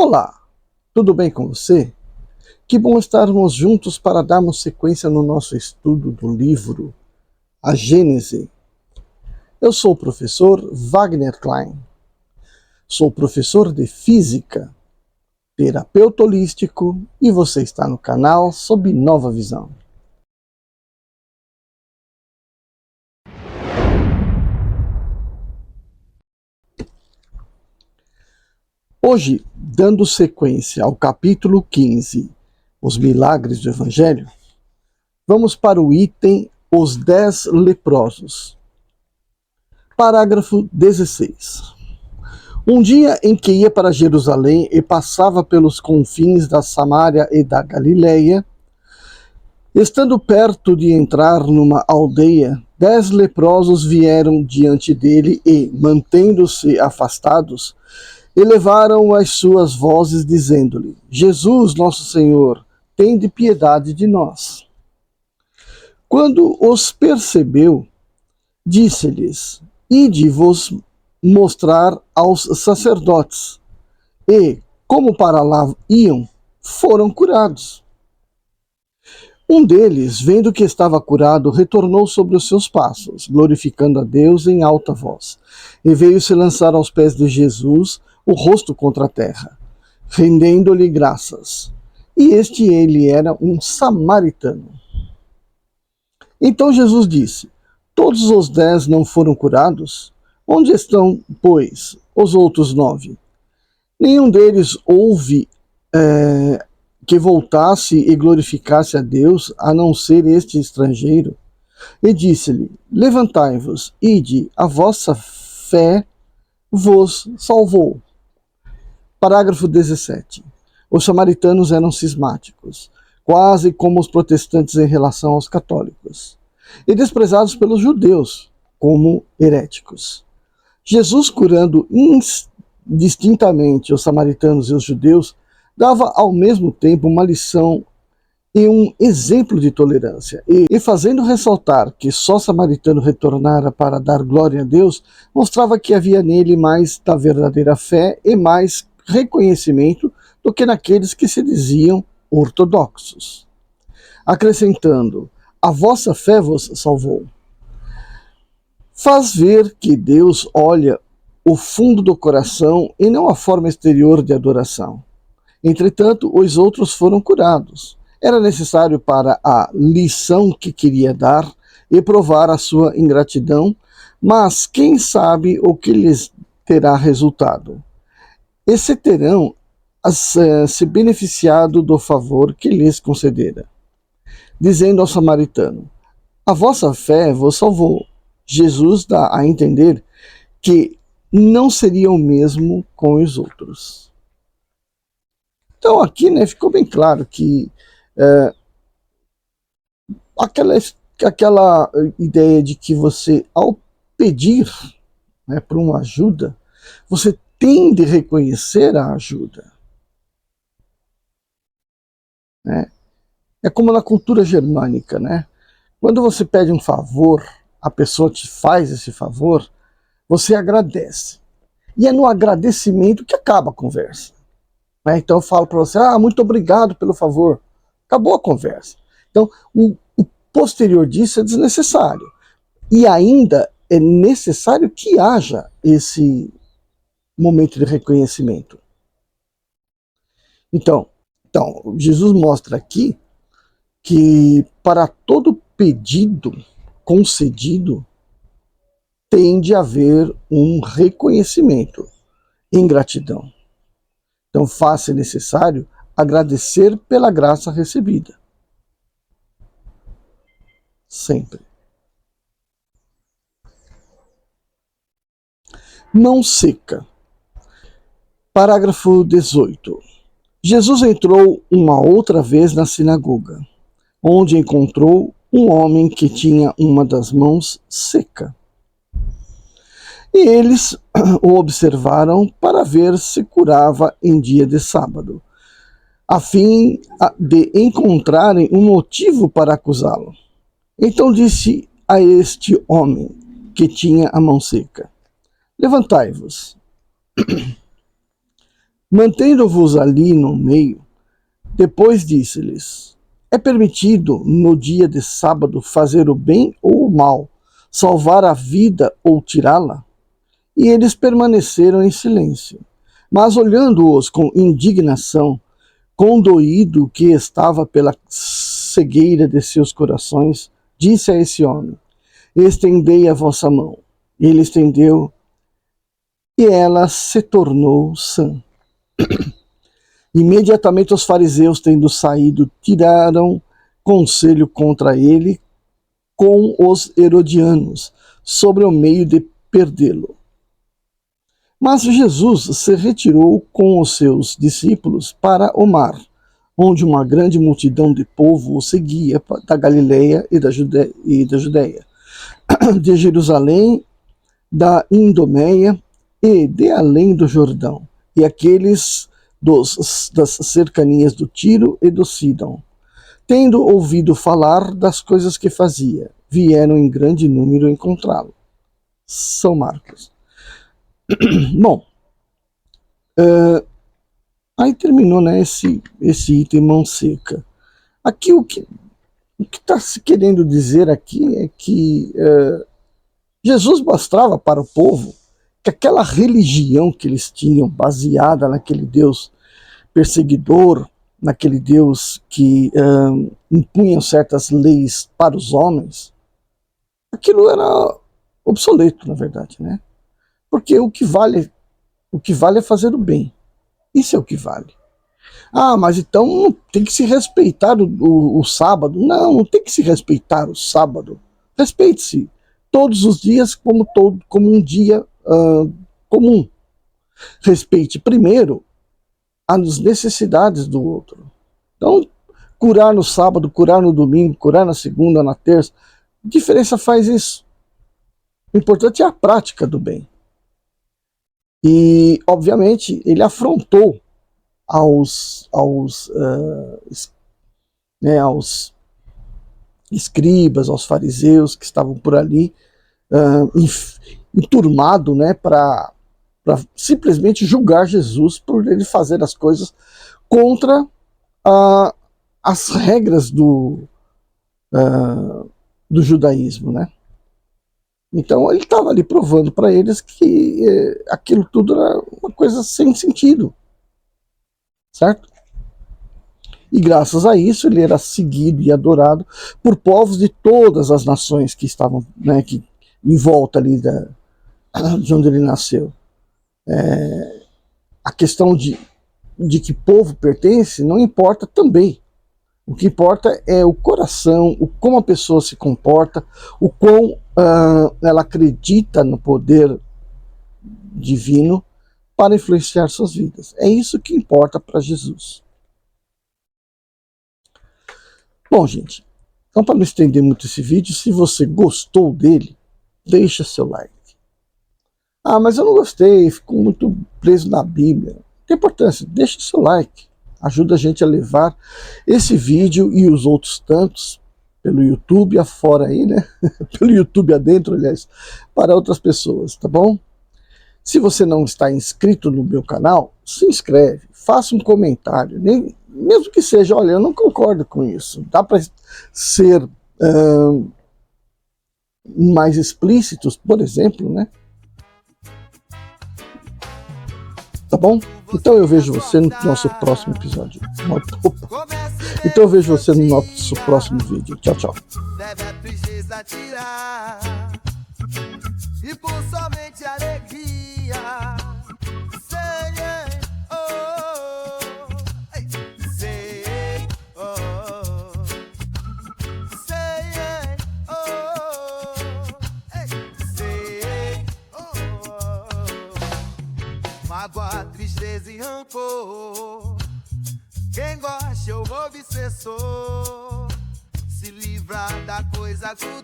Olá, tudo bem com você? Que bom estarmos juntos para darmos sequência no nosso estudo do livro A Gênese. Eu sou o professor Wagner Klein. Sou professor de Física, terapeuta holístico e você está no canal Sob Nova Visão. Hoje, dando sequência ao capítulo 15, Os Milagres do Evangelho, vamos para o item Os 10 Leprosos. Parágrafo 16. Um dia em que ia para Jerusalém e passava pelos confins da Samária e da Galileia, estando perto de entrar numa aldeia, 10 leprosos vieram diante dele e, mantendo-se afastados, elevaram as suas vozes, dizendo-lhe: Jesus, nosso Senhor, tende piedade de nós. Quando os percebeu, disse-lhes: Ide-vos mostrar aos sacerdotes. E, como para lá iam, foram curados. Um deles, vendo que estava curado, retornou sobre os seus passos, glorificando a Deus em alta voz, e veio se lançar aos pés de Jesus, o rosto contra a terra, rendendo-lhe graças. E ele era um samaritano. Então Jesus disse: Todos os 10 não foram curados? Onde estão, pois, os outros 9? Nenhum deles houve que voltasse e glorificasse a Deus, a não ser este estrangeiro. E disse-lhe: Levantai-vos, ide, a vossa fé vos salvou. Parágrafo 17. Os samaritanos eram cismáticos, quase como os protestantes em relação aos católicos, e desprezados pelos judeus como heréticos. Jesus, curando indistintamente os samaritanos e os judeus, dava ao mesmo tempo uma lição e um exemplo de tolerância, e fazendo ressaltar que só samaritano retornara para dar glória a Deus, mostrava que havia nele mais da verdadeira fé e mais reconhecimento do que naqueles que se diziam ortodoxos. Acrescentando: a vossa fé vos salvou. Faz ver que Deus olha o fundo do coração e não a forma exterior de adoração. Entretanto, os outros foram curados. Era necessário para a lição que queria dar e provar a sua ingratidão, mas quem sabe o que lhes terá resultado? E se terão se beneficiado do favor que lhes concedera. Dizendo ao samaritano: a vossa fé vos salvou. Jesus dá a entender que não seria o mesmo com os outros. Então aqui, ficou bem claro que aquela ideia de que você, ao pedir por uma ajuda, você tem de reconhecer a ajuda. É como na cultura germânica, Quando você pede um favor, a pessoa te faz esse favor, você agradece. E é no agradecimento que acaba a conversa. Então eu falo para você: muito obrigado pelo favor. Acabou a conversa. Então o posterior disso é desnecessário. E ainda é necessário que haja esse momento de reconhecimento. Então Jesus mostra aqui que para todo pedido concedido tem de haver um reconhecimento em gratidão. Então faz-se necessário agradecer pela graça recebida. Sempre. Mão seca. Parágrafo 18. Jesus entrou uma outra vez na sinagoga, onde encontrou um homem que tinha uma das mãos seca. E eles o observaram para ver se curava em dia de sábado, a fim de encontrarem um motivo para acusá-lo. Então disse a este homem que tinha a mão seca: Levantai-vos. Mantendo-vos ali no meio, depois disse-lhes: é permitido no dia de sábado fazer o bem ou o mal, salvar a vida ou tirá-la? E eles permaneceram em silêncio. Mas olhando-os com indignação, condoído que estava pela cegueira de seus corações, disse a esse homem: estendei a vossa mão. Ele estendeu, e ela se tornou sã. Imediatamente os fariseus, tendo saído, tiraram conselho contra ele com os herodianos, sobre o meio de perdê-lo. Mas Jesus se retirou com os seus discípulos para o mar, onde uma grande multidão de povo o seguia, da Galileia e da Judéia, de Jerusalém, da Idumeia e de além do Jordão, e aqueles das cercanias do Tiro e do Sidom. Tendo ouvido falar das coisas que fazia, vieram em grande número encontrá-lo. São Marcos. Bom, aí terminou, né, esse item mão seca. Aqui o que está se querendo dizer aqui é que Jesus mostrava para o povo que aquela religião que eles tinham, baseada naquele Deus perseguidor, naquele Deus que impunha certas leis para os homens, aquilo era obsoleto, na verdade, né? Porque o que vale é fazer o bem. Isso é o que vale. Ah, mas então tem que se respeitar o sábado. Não tem que se respeitar o sábado. Respeite-se todos os dias como um dia comum. Respeite primeiro as necessidades do outro. Então, curar no sábado, curar no domingo, curar na segunda, na terça, que diferença faz isso? O importante é a prática do bem. E, obviamente, ele afrontou aos escribas, aos fariseus que estavam por ali, enturmado, né, para simplesmente julgar Jesus por ele fazer as coisas contra as regras do judaísmo, né? Então ele estava ali provando para eles que aquilo tudo era uma coisa sem sentido, certo? E graças a isso ele era seguido e adorado por povos de todas as nações que estavam, né, em volta ali de onde ele nasceu. A questão de que povo pertence não importa também. O que importa é o coração, como a pessoa se comporta, o quão ela acredita no poder divino para influenciar suas vidas. É isso que importa para Jesus. Bom, gente, então para não estender muito esse vídeo, se você gostou dele, deixa seu like. Ah, mas eu não gostei, ficou muito preso na Bíblia. Não tem importância, deixa seu like. Ajuda a gente a levar esse vídeo e os outros tantos pelo YouTube afora aí, né? Pelo YouTube adentro, aliás, para outras pessoas, tá bom? Se você não está inscrito no meu canal, se inscreve, faça um comentário, mesmo que seja, olha, eu não concordo com isso. Dá para ser mais explícitos, por exemplo, né? Tá bom? Então eu vejo você no nosso próximo episódio. Então eu vejo você no nosso próximo vídeo. Tchau, tchau. E por somente alegria, mágoa, tristeza e rancor. Quem gosta ou obsessor se livra da coisa que o